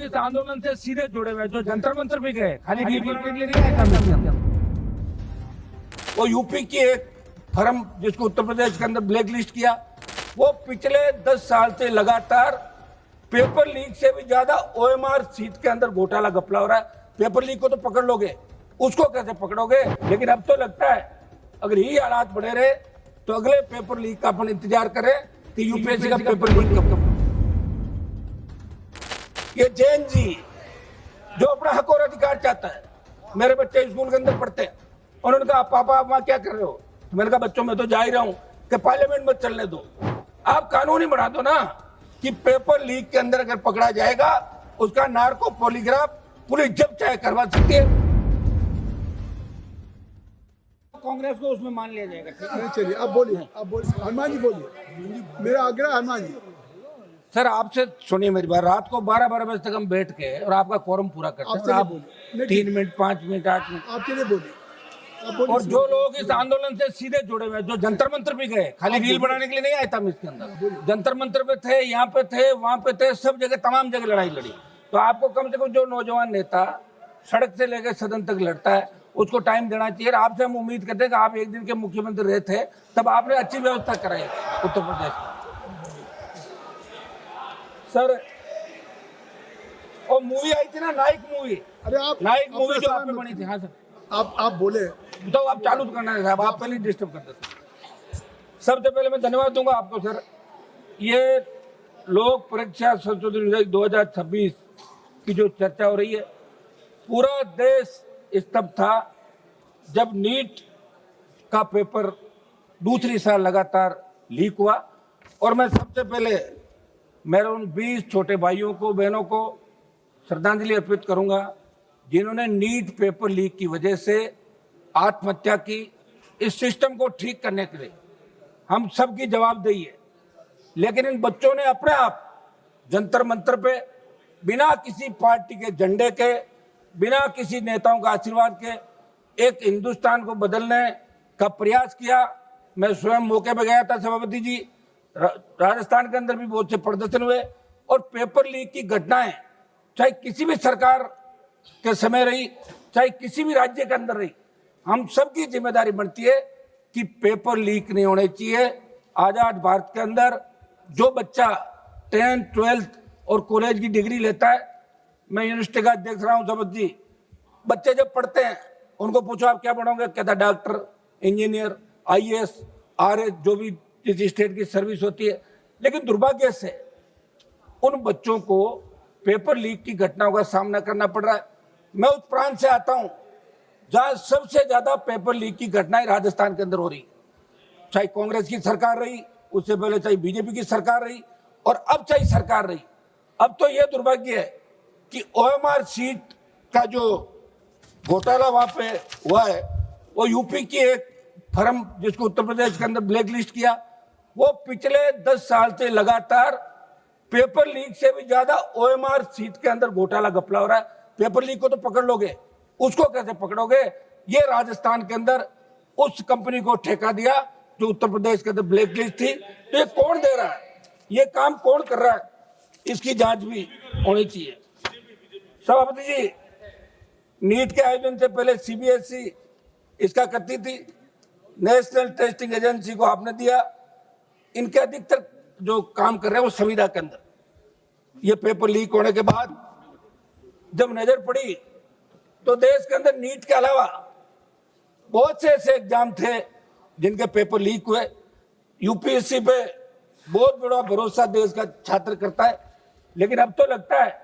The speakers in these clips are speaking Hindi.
इस आंदोलन से सीधे जुड़े हुए जो जंतर मंतर भी गए, खाली रील बनाने के लिए नहीं आए था। वो यूपी की एक फर्म जिसको उत्तर प्रदेश के अंदर ब्लैक लिस्ट किया, वो पिछले 10 साल से लगातार पेपर लीक से भी ज्यादा ओएमआर सीट के अंदर घोटाला घपला हो रहा है। पेपर लीक को तो पकड़ लोगे, उसको कैसे पकड़ोगे? लेकिन अब तो लगता है अगर यही हालात बने रहे तो अगले पेपर लीक का अपन इंतजार करें कि यूपीएससी का पेपर लीक कब। ये जैन जी जो अपना हक और अधिकार चाहता है, मेरे बच्चे स्कूल के अंदर पढ़ते हैं, उन्होंने कहा पापा आप वहां क्या कर रहे हो? मैंने कहा बच्चों मैं तो जा ही रहा हूं कि पार्लियामेंट में चलने दो। आप कानून ही बना दो ना कि पेपर लीक के अंदर अगर पकड़ा जाएगा उसका नार्को पॉलीग्राफ पुलिस जब चाहे करवा सकती है। कांग्रेस को उसमें मान लिया जाएगा। नहीं चलिए अब बोलिए, हनुमान जी बोलिए, मेरा आग्रह हनुमान जी। सर आपसे सुनिए मेरी बात, रात को 12-12 बजे तक हम बैठ के और आपका कोरम पूरा करते हैं, आप 3 मिनट 5 मिनट 8 मिनट आपके लिए बोलिए, और जो लोग इस आंदोलन से सीधे जुड़े हुए जो जंतर मंतर भी गए, खाली रील बनाने के लिए नहीं आए था हम इसके अंदर, जंतर मंतर पे थे, यहाँ पे थे, वहां पे थे, सब जगह तमाम जगह लड़ाई लड़ी। तो आपको कम से कम जो नौजवान नेता सड़क से लेकर सदन तक लड़ता है उसको टाइम देना चाहिए। आपसे हम उम्मीद करते हैं कि आप एक दिन के मुख्यमंत्री रहे थे, तब आपने अच्छी व्यवस्था कराई उत्तर प्रदेश में। सर और मूवी आई थी ना, नाइक मूवी, अरे आप नाइक मूवी जो आप पे बनी थी। हाँ सर आप बोले तो आप चालू तो करना है साहब, आप पहले डिस्टर्ब करते थे। सबसे पहले मैं धन्यवाद दूंगा आपको सर। ये लोक परीक्षा संशोधन विधेयक 2026 की जो चर्चा हो रही है, पूरा देश स्तब्ध था जब नीट का पेपर दूसरी साल लगातार लीक हुआ। और मैं सबसे पहले मेरे उन 20 छोटे भाइयों को बहनों को श्रद्धांजलि अर्पित करूंगा जिन्होंने नीट पेपर लीक की वजह से आत्महत्या की। इस सिस्टम को ठीक करने के लिए हम सबकी जवाबदेही है, लेकिन इन बच्चों ने अपने आप जंतर मंतर पे बिना किसी पार्टी के झंडे के, बिना किसी नेताओं का आशीर्वाद के एक हिंदुस्तान को बदलने का प्रयास किया। मैं स्वयं मौके पे गया था सभापति जी, राजस्थान के अंदर भी बहुत से प्रदर्शन हुए और पेपर लीक की घटनाएं चाहे किसी भी सरकार के समय रही, चाहे किसी भी राज्य के अंदर रही, हम सबकी जिम्मेदारी बनती है कि पेपर लीक नहीं होने चाहिए। आजाद भारत के अंदर जो बच्चा 10th 12th और कॉलेज की डिग्री लेता है, मैं यूनिवर्सिटी का देख रहा हूँ सभापति जी, बच्चे जब पढ़ते हैं उनको पूछो आप क्या पढ़ोगे, कहता डॉक्टर, इंजीनियर, IAS, RS, जो भी जिस स्टेट की सर्विस होती है। लेकिन दुर्भाग्य से उन बच्चों को पेपर लीक की घटनाओं का सामना करना पड़ रहा है। मैं उस प्रांत से आता हूं जहां सबसे ज्यादा पेपर लीक की घटनाएं राजस्थान के अंदर हो रही है, चाहे कांग्रेस की सरकार रही, उससे पहले चाहे बीजेपी की सरकार रही और अब चाहे सरकार रही। अब तो यह दुर्भाग्य है कि OMR सीट का जो घोटाला वहां पे हुआ है, वो यूपी की एक फर्म जिसको उत्तर प्रदेश के अंदर ब्लैक लिस्ट किया, वो पिछले 10 साल से लगातार पेपर लीक से भी ज्यादा OMR सीट के अंदर घोटाला घपला हो रहा है। पेपर लीक को तो पकड़ लोगे, उसको कैसे पकड़ोगे? ये राजस्थान के अंदर उस कंपनी को ठेका दिया जो उत्तर प्रदेश के अंदर ब्लैक लिस्ट थी। तो ये कौन दे रहा है, ये काम कौन कर रहा है, इसकी जांच भी होनी चाहिए। सभापति जी, नीट के आयोजन से पहले CBSE इसका करती थी, नेशनल टेस्टिंग एजेंसी को आपने दिया। इनके अधिकतर जो काम कर रहे हैं वो संविदा के अंदर। ये पेपर लीक होने के बाद जब नजर पड़ी तो देश के अंदर नीट के अलावा बहुत से ऐसे एग्जाम थे जिनके पेपर लीक हुए। UPSC पे बहुत बड़ा भरोसा देश का छात्र करता है, लेकिन अब तो लगता है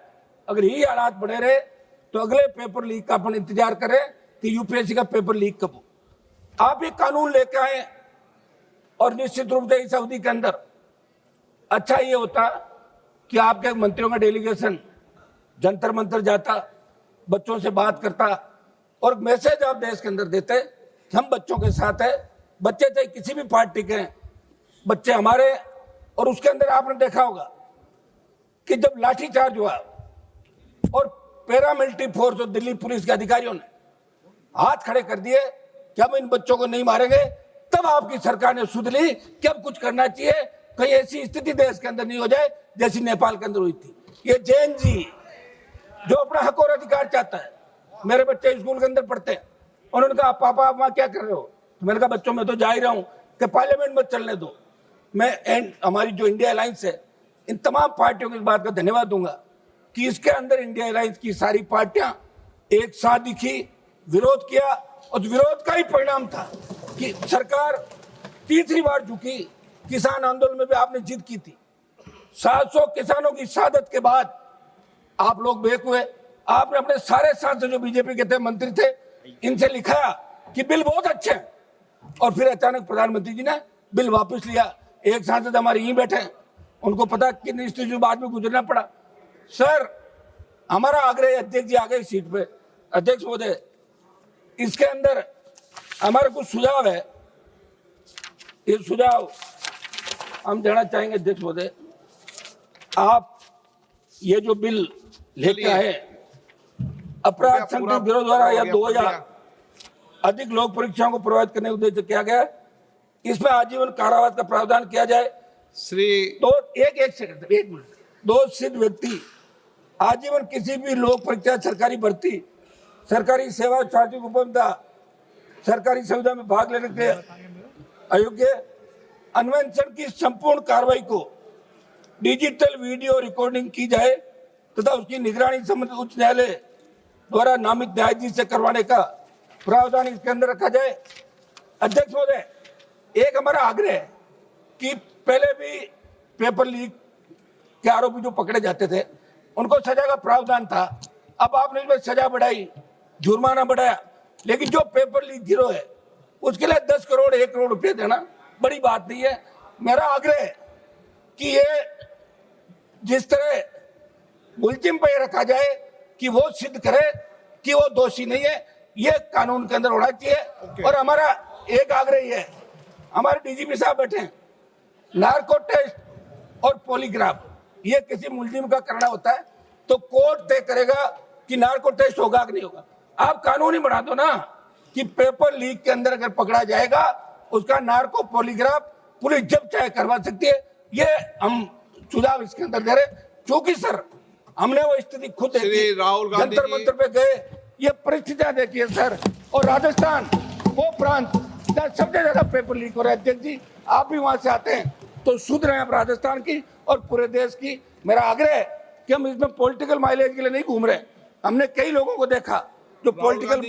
अगर यही हालात बने रहे तो अगले पेपर लीक का अपन इंतजार करें कि UPSC का पेपर लीक कब हो। आप ये कानून लेके आए और निश्चित रूप से इस अवधि के अंदर अच्छा ये होता कि आपके मंत्रियों का डेलीगेशन जंतर मंतर जाता, बच्चों से बात करता और मैसेज आप देश के अंदर देते कि हम बच्चों के साथ है। बच्चे चाहे किसी भी पार्टी के हैं, बच्चे हमारे। और उसके अंदर आपने देखा होगा कि जब लाठीचार्ज हुआ और पैरामिलिट्री फोर्स और दिल्ली पुलिस के अधिकारियों ने हाथ खड़े कर दिए कि हम इन बच्चों को नहीं मारेंगे, तब आपकी सरकार ने सुध ली कि अब कुछ करना चाहिए, कहीं ऐसी स्थिति देश के अंदर नहीं हो जाए जैसी नेपाल के अंदर हुई थी। ये जैन जी जो अपना हक और अधिकार चाहता है। मेरे बच्चे स्कूल के अंदर पढ़ते हैं, उन्होंने कहा पापा आप वहाँ क्या कर रहे हो, तो मैंने कहा बच्चों मैं तो जा ही रहा हूँ कि पार्लियामेंट में चलने दो। मैं हमारी जो इंडिया अलायंस है, इन तमाम पार्टियों को इस बात का धन्यवाद दूंगा कि इसके अंदर इंडिया अलायंस की सारी पार्टियां एक साथ दिखी, विरोध किया, और विरोध का ही परिणाम था कि सरकार तीसरी बार झुकी। किसान आंदोलन में भी आपने जिद की थी। 700 किसानों की शहादत के बाद आप लोग बेक हुए। आपने अपने सारे सांसद जो बीजेपी के थे, मंत्री थे, इनसे लिखा कि बिल बहुत अच्छे हैं, और फिर अचानक प्रधानमंत्री जी ने बिल वापस लिया। एक सांसद हमारे यहीं बैठे हैं, उनको पता कितनी स्टेज बाद में गुजरना पड़ा। सर हमारा आग्रह है, अध्यक्ष जी आ गए सीट पे, अध्यक्ष महोदय इसके अंदर हमारा कुछ सुझाव है, ये सुझाव हम देना चाहेंगे। अध्यक्ष महोदय आप ये जो बिल लेके आए, अपराध संगठन गिरोह द्वारा या 2000 अधिक लोक परीक्षाओं को प्रभावित करने के उद्देश्य किया गया, इसमें आजीवन कारावास का प्रावधान किया जाए। तो एक मिनट, दो सिद्ध व्यक्ति आजीवन किसी भी लोक परीक्षा, सरकारी भर्ती, सरकारी सेवा, सार्वजनिक उपभोक्ता, सरकारी सुविधा में भाग लेने के अयोग्य, अन्वेषण की संपूर्ण कार्रवाई को डिजिटल वीडियो रिकॉर्डिंग की जाए तथा उसकी निगरानी संबंधित उच्च न्यायालय द्वारा नामित न्यायाधीश से करवाने का प्रावधान इसके अंदर रखा जाए। अध्यक्ष महोदय एक हमारा आग्रह है कि पहले भी पेपर लीक के आरोपी जो पकड़े जाते थे उनको सजा का प्रावधान था, अब आपने इसमें सजा बढ़ाई, जुर्माना बढ़ाया, लेकिन जो पेपर लीक गिरोह है उसके लिए 10 करोड़ 1 करोड़ रुपए देना बड़ी बात नहीं है। मेरा आग्रह है कि ये जिस तरह मुलजिम पे रखा जाए कि वो सिद्ध करे कि वो दोषी नहीं है, ये कानून के अंदर होना चाहिए। और हमारा एक आग्रह ये है, हमारे डीजीपी साहब बैठे हैं, नार्को टेस्ट और पॉलीग्राफ ये किसी मुलजिम का करना होता है तो कोर्ट तय करेगा कि नार्को टेस्ट होगा कि नहीं होगा। आप कानून ही बना दो ना कि पेपर लीक के अंदर अगर पकड़ा जाएगा उसका नार्को पॉलीग्राफ पुलिस जब चाहे करवा सकती है। ये हम सुझाव इसके अंदर दे रहे, क्योंकि सर हमने वो स्थिति खुद देखी, जंतर मंतर पे गए, ये परिस्थितियां देखी है सर। और राजस्थान वो प्रांत जहाँ सबसे ज्यादा पेपर लीक हो रहा है, अध्यक्ष जी आप भी वहां से आते हैं तो सुध रहे हैं आप राजस्थान की और पूरे देश की। मेरा आग्रह है कि हम इसमें पॉलिटिकल माइलेज के लिए नहीं घूम रहे। हमने कई लोगों को देखा जो पॉलिटिकल